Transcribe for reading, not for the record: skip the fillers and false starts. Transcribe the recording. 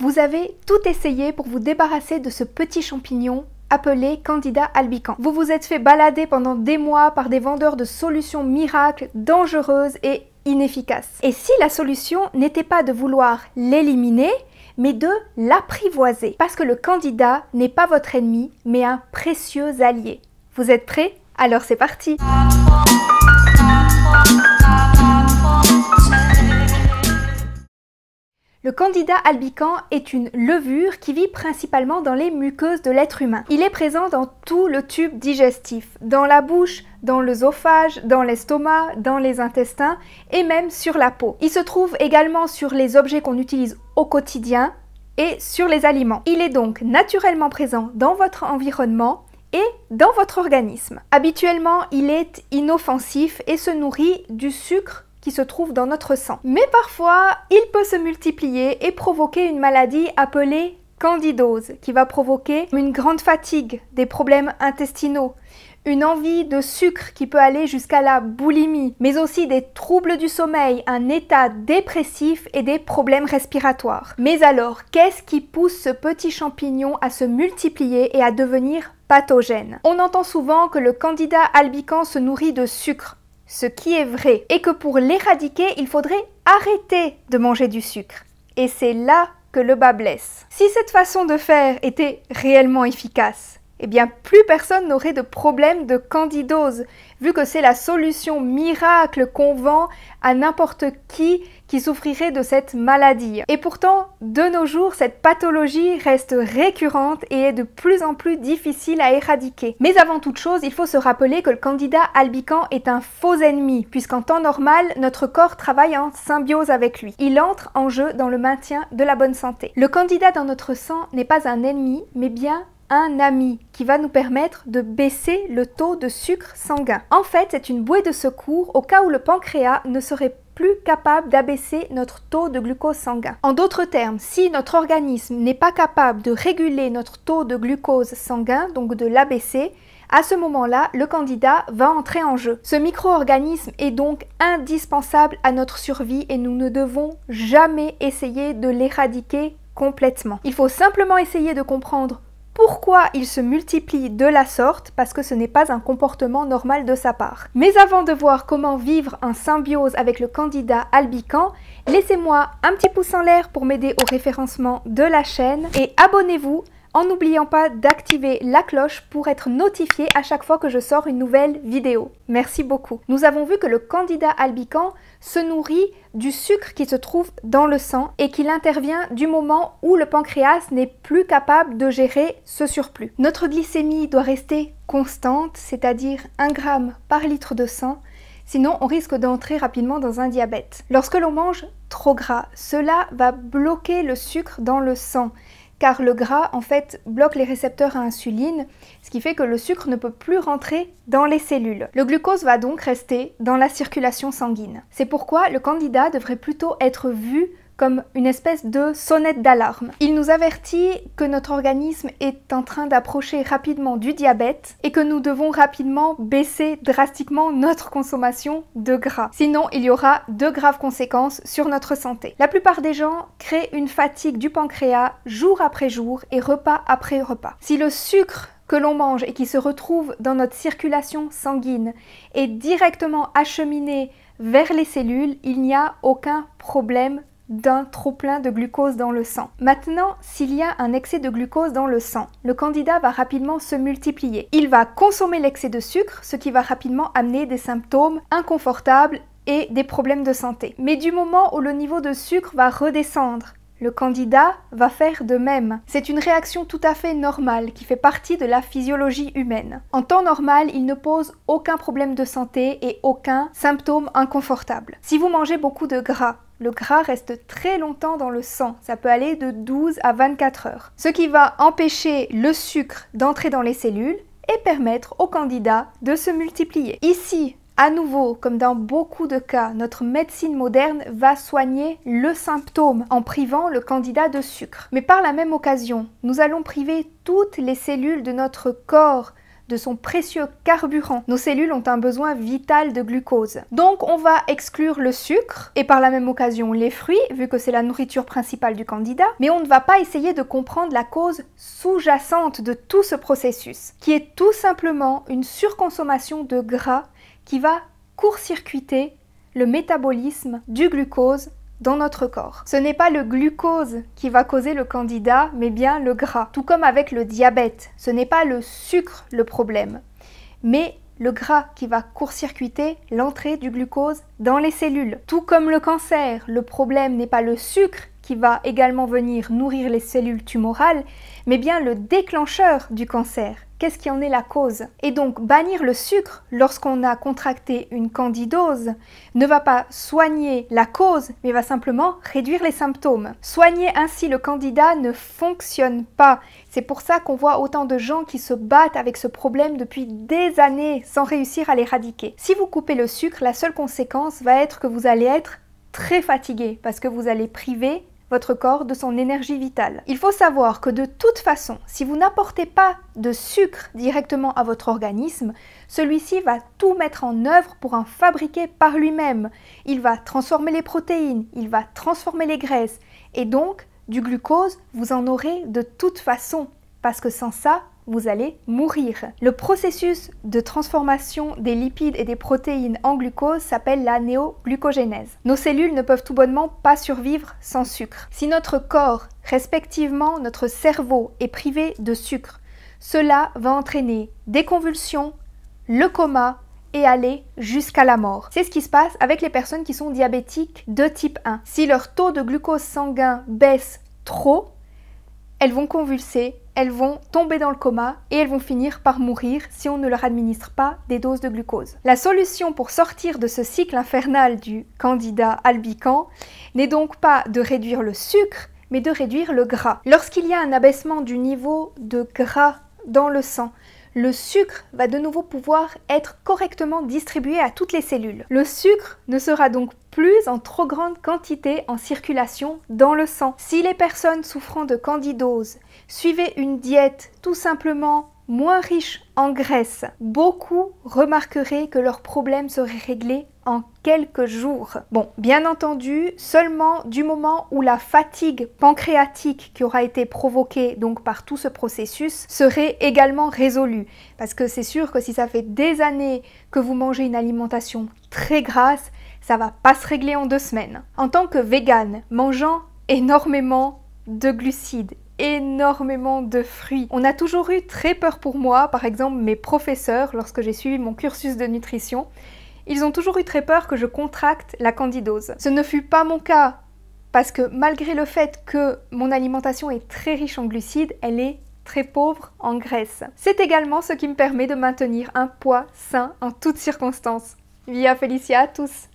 Vous avez tout essayé pour vous débarrasser de ce petit champignon appelé Candida albicans. Vous vous êtes fait balader pendant des mois par des vendeurs de solutions miracles, dangereuses et inefficaces. Et si la solution n'était pas de vouloir l'éliminer, mais de l'apprivoiser, parce que le Candida n'est pas votre ennemi, mais un précieux allié. Vous êtes prêts? Alors c'est parti! Le Candida albicans est une levure qui vit principalement dans les muqueuses de l'être humain. Il est présent dans tout le tube digestif, dans la bouche, dans l'œsophage, dans l'estomac, dans les intestins et même sur la peau. Il se trouve également sur les objets qu'on utilise au quotidien et sur les aliments. Il est donc naturellement présent dans votre environnement et dans votre organisme. Habituellement, il est inoffensif et se nourrit du sucre qui se trouve dans notre sang. Mais parfois, il peut se multiplier et provoquer une maladie appelée candidose, qui va provoquer une grande fatigue, des problèmes intestinaux, une envie de sucre qui peut aller jusqu'à la boulimie, mais aussi des troubles du sommeil, un état dépressif et des problèmes respiratoires. Mais alors, qu'est-ce qui pousse ce petit champignon à se multiplier et à devenir pathogène? On entend souvent que le Candida albicans se nourrit de sucre, ce qui est vrai, et que pour l'éradiquer, il faudrait arrêter de manger du sucre. Et c'est là que le bât blesse. Si cette façon de faire était réellement efficace, eh bien plus personne n'aurait de problème de candidose, vu que c'est la solution miracle qu'on vend à n'importe qui souffrirait de cette maladie. Et pourtant, de nos jours, cette pathologie reste récurrente et est de plus en plus difficile à éradiquer. Mais avant toute chose, il faut se rappeler que le Candida albicans est un faux ennemi, puisqu'en temps normal, notre corps travaille en symbiose avec lui. Il entre en jeu dans le maintien de la bonne santé. Le Candida dans notre sang n'est pas un ennemi, mais bien un ami qui va nous permettre de baisser le taux de sucre sanguin. En fait, c'est une bouée de secours au cas où le pancréas ne serait plus capable d'abaisser notre taux de glucose sanguin. En d'autres termes, si notre organisme n'est pas capable de réguler notre taux de glucose sanguin, donc de l'abaisser, à ce moment-là, le Candida va entrer en jeu. Ce micro-organisme est donc indispensable à notre survie et nous ne devons jamais essayer de l'éradiquer complètement. Il faut simplement essayer de comprendre pourquoi il se multiplie de la sorte, parce que ce n'est pas un comportement normal de sa part. Mais avant de voir comment vivre en symbiose avec le Candida albicans, laissez-moi un petit pouce en l'air pour m'aider au référencement de la chaîne et abonnez-vous en n'oubliant pas d'activer la cloche pour être notifié à chaque fois que je sors une nouvelle vidéo. Merci beaucoup. Nous avons vu que le Candida albicans se nourrit du sucre qui se trouve dans le sang et qu'il intervient du moment où le pancréas n'est plus capable de gérer ce surplus. Notre glycémie doit rester constante, c'est-à-dire 1 gramme par litre de sang, sinon on risque d'entrer rapidement dans un diabète. Lorsque l'on mange trop gras, cela va bloquer le sucre dans le sang, car le gras en fait bloque les récepteurs à insuline, ce qui fait que le sucre ne peut plus rentrer dans les cellules. Le glucose va donc rester dans la circulation sanguine. C'est pourquoi le Candida devrait plutôt être vu comme une espèce de sonnette d'alarme. Il nous avertit que notre organisme est en train d'approcher rapidement du diabète et que nous devons rapidement baisser drastiquement notre consommation de gras. Sinon, il y aura de graves conséquences sur notre santé. La plupart des gens créent une fatigue du pancréas jour après jour et repas après repas. Si le sucre que l'on mange et qui se retrouve dans notre circulation sanguine est directement acheminé vers les cellules, il n'y a aucun problème d'un trop-plein de glucose dans le sang. Maintenant, s'il y a un excès de glucose dans le sang, le Candida va rapidement se multiplier. Il va consommer l'excès de sucre, ce qui va rapidement amener des symptômes inconfortables et des problèmes de santé. Mais du moment où le niveau de sucre va redescendre, le Candida va faire de même. C'est une réaction tout à fait normale qui fait partie de la physiologie humaine. En temps normal, il ne pose aucun problème de santé et aucun symptôme inconfortable. Si vous mangez beaucoup de gras, le gras reste très longtemps dans le sang, ça peut aller de 12 à 24 heures, ce qui va empêcher le sucre d'entrer dans les cellules et permettre au Candida de se multiplier. Ici, à nouveau, comme dans beaucoup de cas, notre médecine moderne va soigner le symptôme en privant le Candida de sucre. Mais par la même occasion, nous allons priver toutes les cellules de notre corps de son précieux carburant. Nos cellules ont un besoin vital de glucose. Donc on va exclure le sucre et par la même occasion les fruits, vu que c'est la nourriture principale du candidat, mais on ne va pas essayer de comprendre la cause sous-jacente de tout ce processus, qui est tout simplement une surconsommation de gras qui va court-circuiter le métabolisme du glucose dans notre corps. Ce n'est pas le glucose qui va causer le candida, mais bien le gras. Tout comme avec le diabète, ce n'est pas le sucre le problème, mais le gras qui va court-circuiter l'entrée du glucose dans les cellules. Tout comme le cancer, le problème n'est pas le sucre qui va également venir nourrir les cellules tumorales, mais bien le déclencheur du cancer. Qu'est-ce qui en est la cause? Et donc, bannir le sucre lorsqu'on a contracté une candidose ne va pas soigner la cause, mais va simplement réduire les symptômes. Soigner ainsi le candida ne fonctionne pas. C'est pour ça qu'on voit autant de gens qui se battent avec ce problème depuis des années sans réussir à l'éradiquer. Si vous coupez le sucre, la seule conséquence va être que vous allez être très fatigué parce que vous allez priver votre corps de son énergie vitale. Il faut savoir que de toute façon, si vous n'apportez pas de sucre directement à votre organisme, celui-ci va tout mettre en œuvre pour en fabriquer par lui-même. Il va transformer les protéines, il va transformer les graisses et donc du glucose, vous en aurez de toute façon parce que sans ça, vous allez mourir. Le processus de transformation des lipides et des protéines en glucose s'appelle la néoglucogénèse. Nos cellules ne peuvent tout bonnement pas survivre sans sucre. Si notre corps, respectivement notre cerveau, est privé de sucre, cela va entraîner des convulsions, le coma et aller jusqu'à la mort. C'est ce qui se passe avec les personnes qui sont diabétiques de type 1. Si leur taux de glucose sanguin baisse trop, elles vont convulser, elles vont tomber dans le coma et elles vont finir par mourir si on ne leur administre pas des doses de glucose. La solution pour sortir de ce cycle infernal du candida albicans n'est donc pas de réduire le sucre, mais de réduire le gras. Lorsqu'il y a un abaissement du niveau de gras dans le sang, le sucre va de nouveau pouvoir être correctement distribué à toutes les cellules. Le sucre ne sera donc plus en trop grande quantité en circulation dans le sang. Si les personnes souffrant de candidose suivaient une diète tout simplement moins riche en graisse, beaucoup remarqueraient que leurs problèmes seraient réglés en quelques jours. Bon, bien entendu, seulement du moment où la fatigue pancréatique qui aura été provoquée donc par tout ce processus serait également résolue. Parce que c'est sûr que si ça fait des années que vous mangez une alimentation très grasse, ça va pas se régler en 2 semaines. En tant que végane, mangeant énormément de glucides, énormément de fruits. On a toujours eu très peur pour moi, par exemple mes professeurs, lorsque j'ai suivi mon cursus de nutrition, ils ont toujours eu très peur que je contracte la candidose. Ce ne fut pas mon cas, parce que malgré le fait que mon alimentation est très riche en glucides, elle est très pauvre en graisse. C'est également ce qui me permet de maintenir un poids sain en toutes circonstances. Via Felicia à tous!